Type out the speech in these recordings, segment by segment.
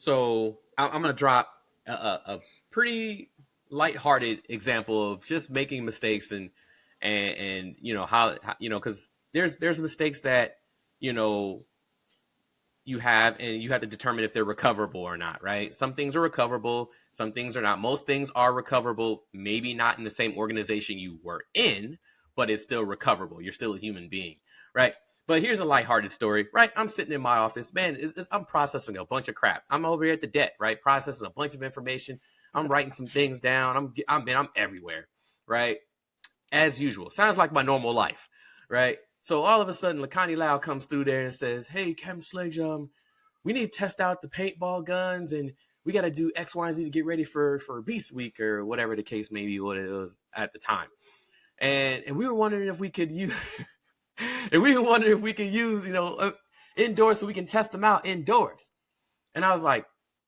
So I'm gonna drop a pretty lighthearted example of just making mistakes and how because there's mistakes that you know you have, and you have to determine if they're recoverable or not, right? Some things are recoverable, some things are not. Most things are recoverable, maybe not in the same organization you were in, but it's still recoverable. You're still a human being, right? But here's a lighthearted story, right? I'm sitting in my office, man. I'm processing a bunch of crap. I'm over here at the debt, right? Processing a bunch of information. I'm writing some things down. I'm everywhere, right? As usual. Sounds like my normal life, right? So all of a sudden, Lakani Lau comes through there and says, "Hey, Cam Sledge, we need to test out the paintball guns, and we got to do X, Y, and Z to get ready for Beast Week or whatever the case may be, what it was at the time." And we were wondering if we could use, indoors so we can test them out indoors. And I was like,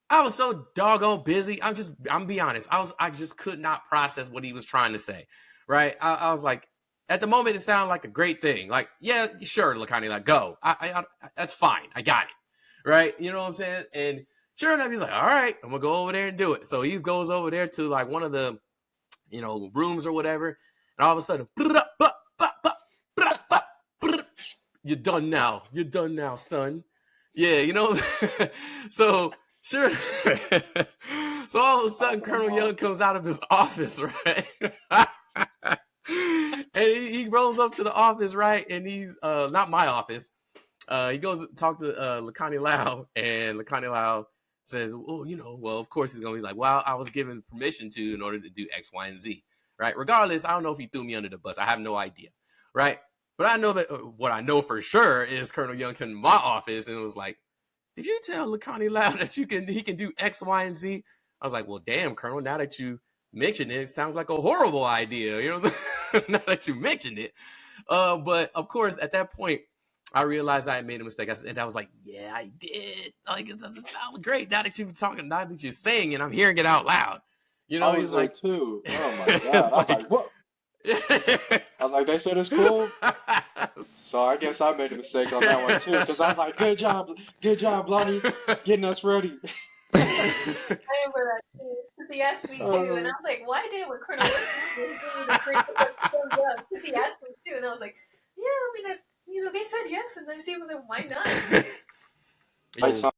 I was so doggone busy. I'm be honest. I just could not process what he was trying to say, right? I was like, at the moment, it sounded like a great thing. Like, yeah, sure, Lakani, like, go. I that's fine. I got it, right? You know what I'm saying? And sure enough, he's like, all right, I'm gonna go over there and do it. So he goes over there to like one of the, rooms or whatever, and all of a sudden, you're done now. You're done now, son. Yeah, so sure. So all of a sudden, Colonel Young comes out of his office, right? And he rolls up to the office, right? And he's not my office. He goes to talk to Lakani Lau, and Lakani Lau says, well, of course he's going to be like, well, I was given permission to in order to do X, Y, and Z, right? Regardless, I don't know if he threw me under the bus. I have no idea, right? But I know that what I know for sure is Colonel Young came to my office and was like, did you tell Lakani Lau that he can do X, Y, and Z? I was like, well, damn, Colonel, now that you mention it, it sounds like a horrible idea. You know what I'm saying? Now that you mentioned it. But of course, at that point, I realized I had made a mistake. And I was like, yeah, I did. Like, it doesn't sound great now that you're talking, now that you're saying it, I'm hearing it out loud. I He's was there like, too. Oh my god. I was like, what? I was like, they said it's cool. So I guess I made a mistake on that one too, because I was like, good job, Lonnie, getting us ready. I remember that too. Because he asked me too, and I was like, why did when Colonel Williams was the free because he asked me too, and I was like, yeah, I mean, they said yes, and I see, well, then why not? I